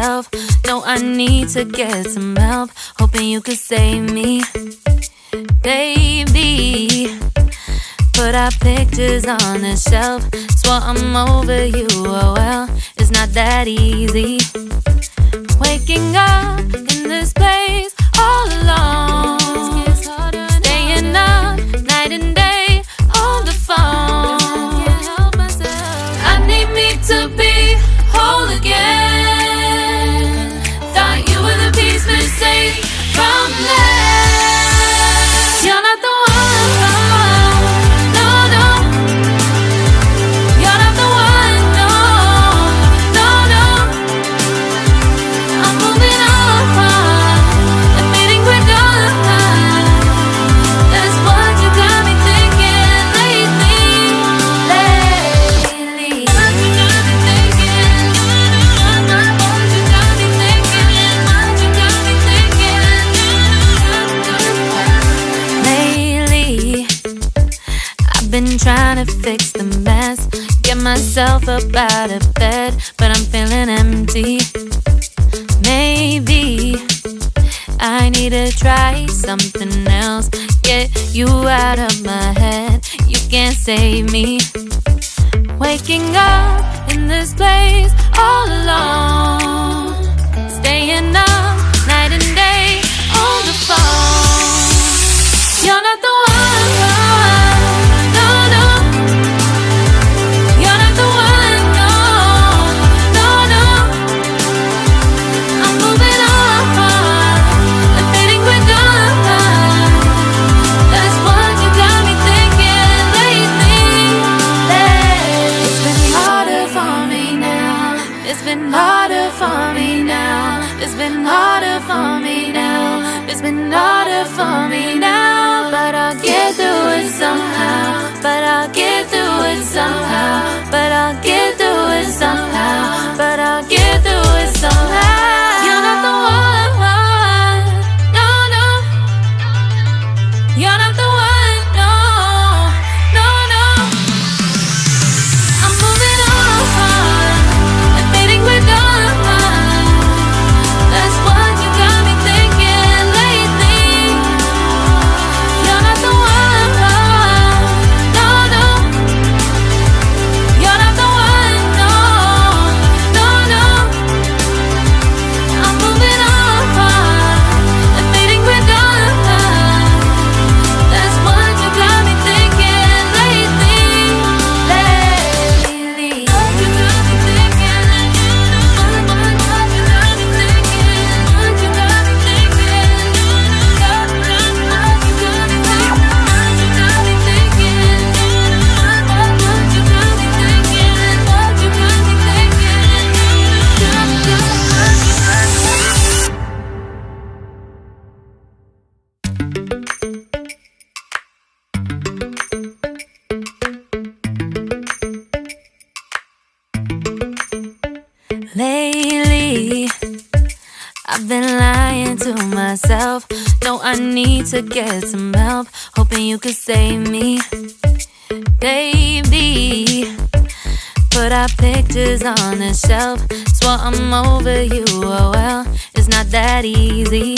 myself. No, I need to get some help. Hoping you could save me, baby. Put our pictures on the shelf. Swore I'm over you, oh well, it's not that easy. Waking up in this place all alone, staying up night and day on the phone. I need me to be whole again. Thought you were the piece missing from left. You're not the one. Been trying to fix the mess, get myself up out of bed, but I'm feeling empty. Maybe I need to try something else, get you out of my head. You can't save me. Waking up in this place all alone, staying up night and day on the phone. You're not the one. It's been harder for me now. It's been harder for me now. It's been harder for me now. But I'll get through it somehow. But I'll get through it somehow. But I'll get through it somehow. But I'll get through it somehow. You're not the one. No, no. You're not the one. No, no, no. I'm moving on. That's what you got me thinking lately. You're not the one. No, no. You're not the one. No, no, no. I'm moving on and fading we're done. That's what you got me thinking lately. What you got me thinking. Lately, I've been lying to myself. No, I need to get some help. Hoping you could save me, baby. Put our pictures on the shelf. Swore I'm over you, oh well, it's not that easy.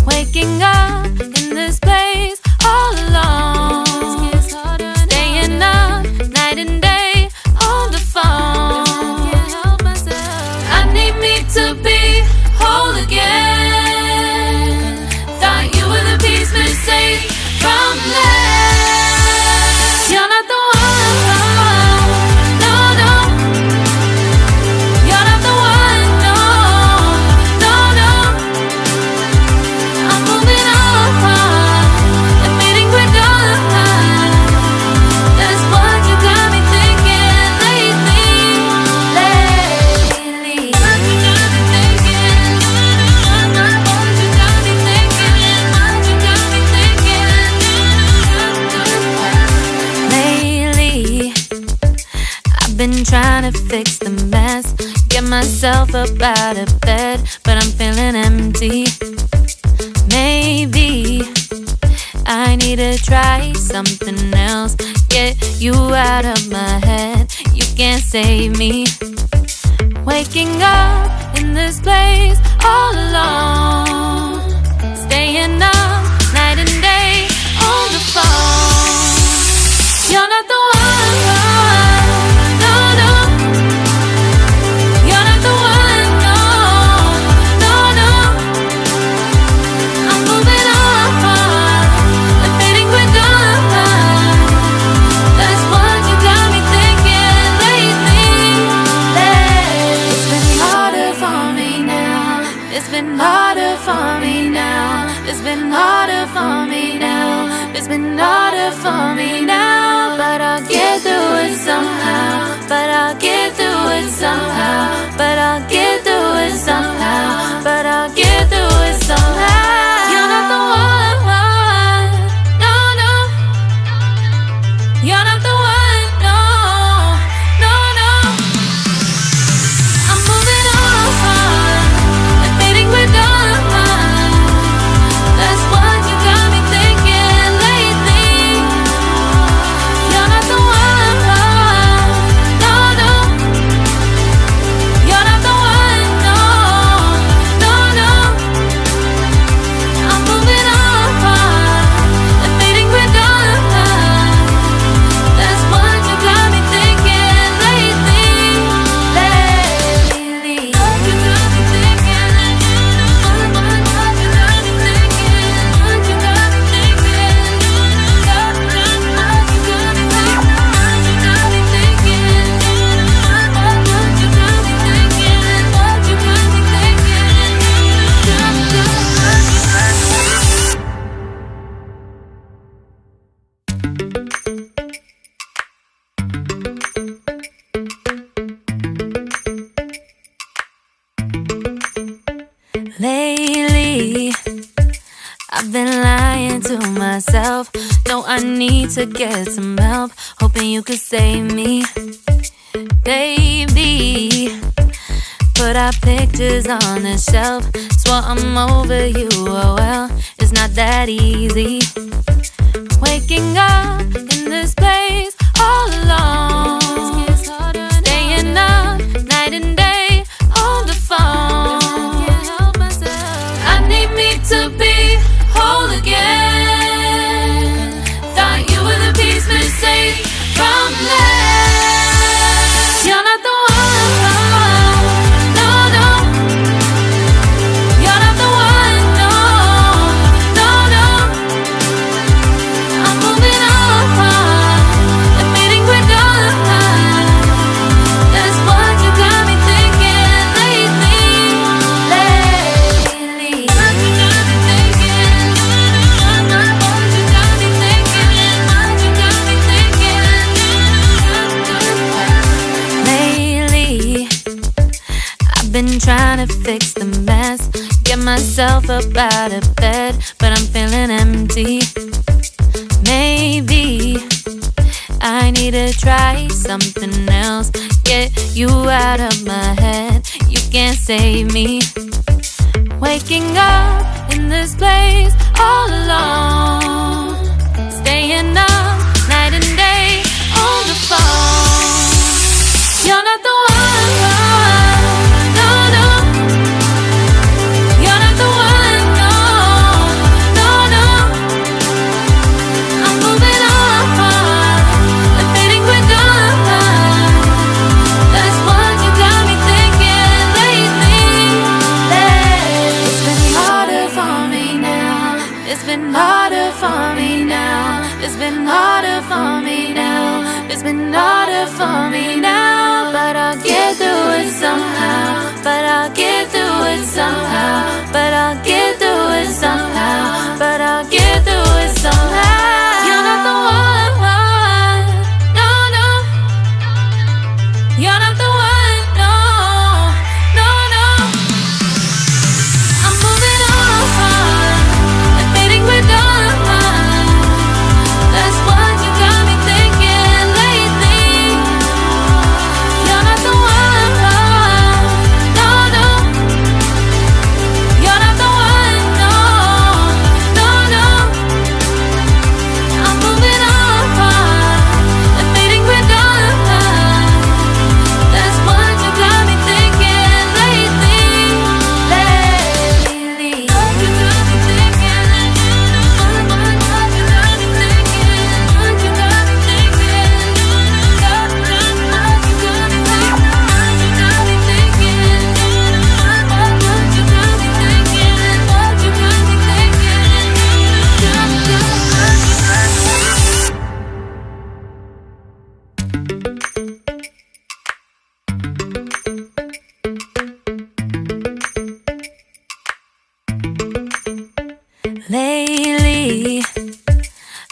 Waking up in this place all alone, staying up night and day on the phone. To be whole again. Thought you were the piece missing from left. You're not the one. No, no. You're not the one. No, no, no. I'm moving on and fading we're done. That's what you got me thinking lately. Been trying to fix the mess, get myself up out of bed, but I'm feeling empty. Maybe I need to try something else, get you out of my head. You can't save me. Waking up in in this place all alone, staying up night and day on the phone. You're not the one, no, no. You're not the one, no, no, no. I'm moving on, and fading we're done. That's what you got me thinking lately. It's been harder for me now. It's been harder for me now. It's been harder for me now. It's been harder for me now. But I'll get through it somehow. But I'll get through it somehow. But I'll get through it somehow. But I'll get through it somehow. You're not the one, no, no. You're not the one, no, no, no. I'm moving on, and fading we're done. That's what you got me thinking lately. You're not the one, no, no. You're not the one, no, no, no. I'm moving on, and fading we're done. That's what you got me thinking lately. What you got me thinking? What you got me thinking? What you got me thinking? What you got me thinking? What you got me thinking? What you got me thinking? What you got me Lately, I've been lying to myself. No, I need to get some help. Hoping you could save me, baby. Put our pictures on the shelf. Swore I'm over you, oh well, it's not that easy. Waking up in this place all alone, staying up night and day on the phone. I need me to be whole again. Thought you were the piece missing from left. You're not the one, no, no. You're not the one, no, no, no. I'm moving on, and fading we're done. That's what you got me thinking lately. What you got me thinking? What you got me thinking? What you got me thinking? Lately, I've been trying to fix the mess, get myself up out of bed, but I'm feeling empty. Maybe I need to try something else. Get you out of my head, you can't save me. Waking up in this place all alone, staying up night and day on the phone. You're not the one, no, no. You're not the one, no, no, no. I'm moving on, and fading we're done. That's what you got me thinking lately. It's been harder for me now. It's been harder for me now. It's been harder for me now. It's been harder for me now. But I'll get through it somehow. But I'll get through it somehow. But I'll get through it somehow. But I'll get through it somehow. You're not the one, no, no. You're not the one, no, no, no. I'm moving on, and fading we're done. That's what you got me thinking lately. You're not the one, no, no. Lately,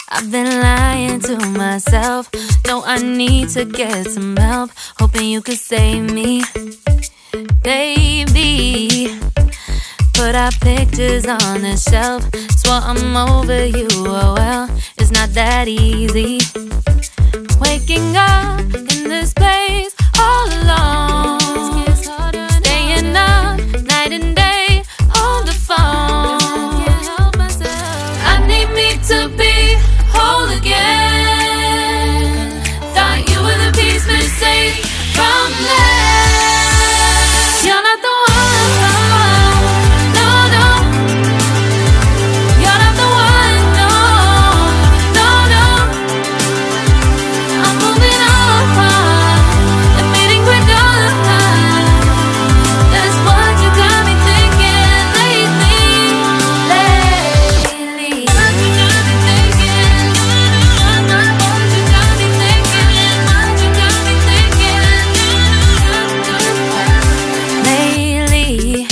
I've been lying to myself. No, I need to get some help. Hoping you could save me, baby. Put our pictures on the shelf. Swore I'm over you, oh well, it's not that easy. Waking up in this place all alone, staying up night and day on the phone. I need me to be whole again. Thought you were the piece missing from left. You're not the one, no, no. You're not the one, no, no, no. I'm moving on and meeting with God. That's what you got me thinking lately. What you got me thinking. What you got me thinking. What you got me thinking. Lately,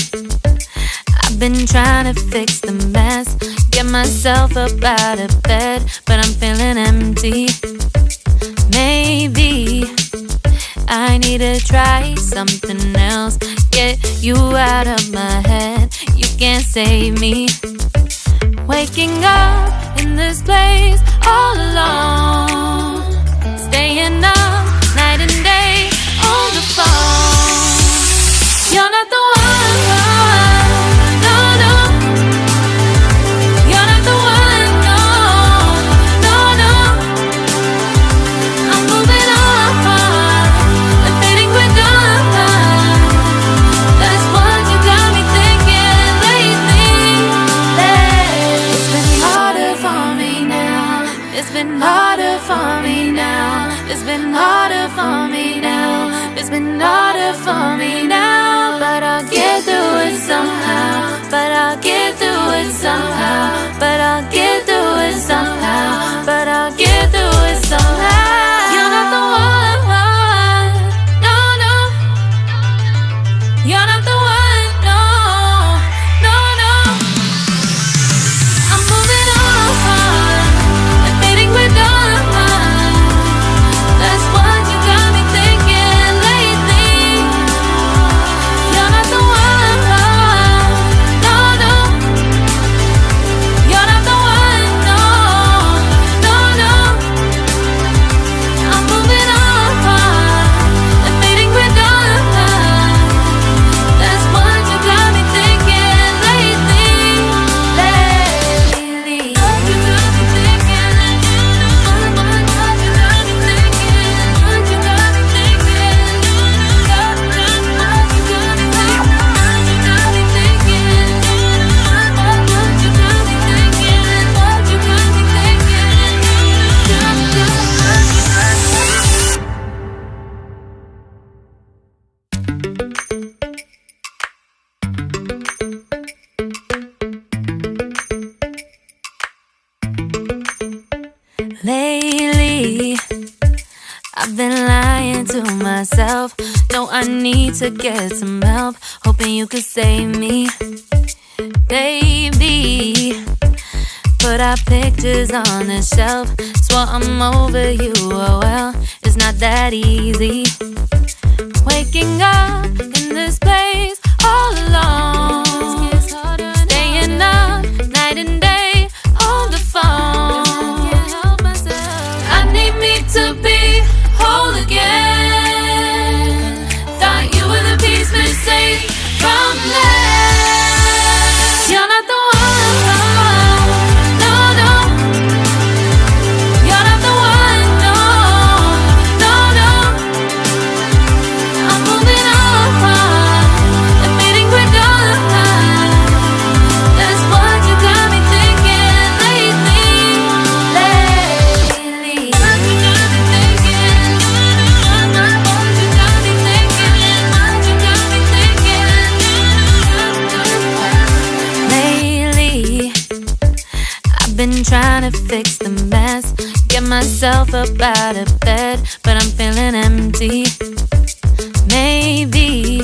I've been trying to fix the mess, get myself up out of bed, but I'm feeling empty. Maybe I need to try something else, get you out of my head. You can't save me. Waking up in this place all alone, staying up night and day on the phone. You're not the one, no, no. You're not the one, no, no, no. I'm moving on and fading with God. That's what you got me thinking lately. It's been harder for me now. It's been harder for me now. It's been harder for me now. It's been harder for me now. But I'll get through it somehow. But I'll get through it somehow. But I'll get through it somehow. But I'll get through it somehow. You're not the one, no, no. You're not the one, no, no, no. I'm moving on and fading with God. That's what you got me thinking lately. You're not the one, no, no. You're not the one, no, no, no. I'm moving on and fading with God. That's what you got me thinking lately. What you got me thinking. What you got me thinking. What you got me thinking. What you got me thinking. What you got me thinking. What you got me thinking. What you got me thinking. Lately, I've been lying to myself. No, I need to get some help. Hoping you could save me, baby. Put our pictures on the shelf. Swore I'm over you, oh well, it's not that easy. Waking up in this place all alone, staying up night and day on the phone. I need me to be whole again. Thought you were the piece missing from left. You're not the one, no, no. You're not the one, no, no, no. I'm moving on and fading with God. That's what you got me thinking lately. What you got me thinking. What you got me thinking. What you got me thinking. Lately, I've been trying to fix the mess, get myself up out of bed, but I'm feeling empty. Maybe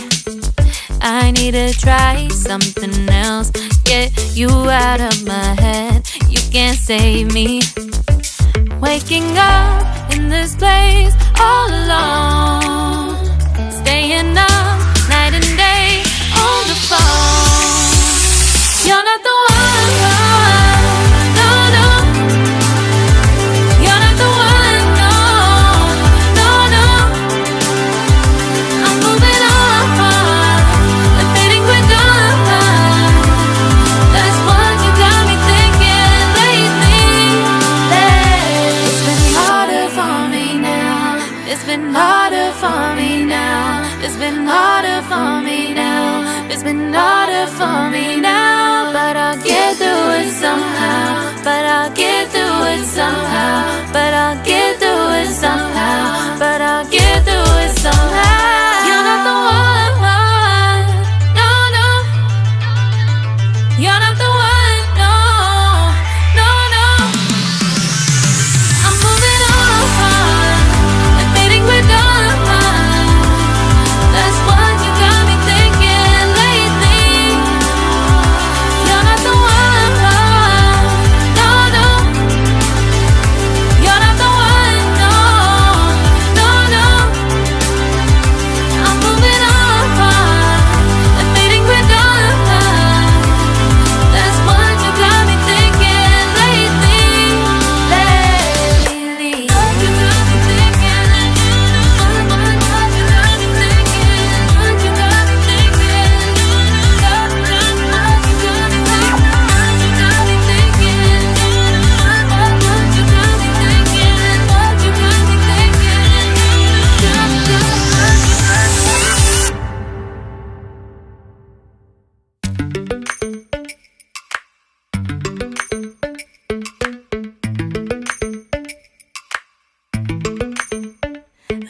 I need to try something else, get you out of my head. You can't save me. Waking up in this place all alone, staying up night and day on the phone. You're not the one, no, no. You're not the one, no, no, no. I'm moving on, I'm fading quick on. That's what you got me thinking lately. It's been harder for me now. It's been harder for me now. It's been harder for me now. It's been harder for me now. But I'll get through it somehow. But I'll get through it somehow. But I'll get through it somehow. But I'll get through it somehow. You're not the one, no, no. You're not the one, no, no, no. I'm moving on, I'm fading quick on. That's what you got me thinking lately. You're not the one, no, no. You're not the one, no, no, no. I'm moving on, I'm fading quick on. That's what you got me thinking lately. What you got me thinking? What you got me thinking? What you got me thinking? What you got me thinking? What you got me thinking? What you got me thinking? What you got me thinking?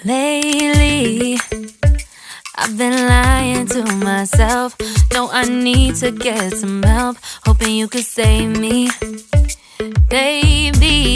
Lately, I've been lying to myself. No, I need to get some help. Hoping you could save me, baby.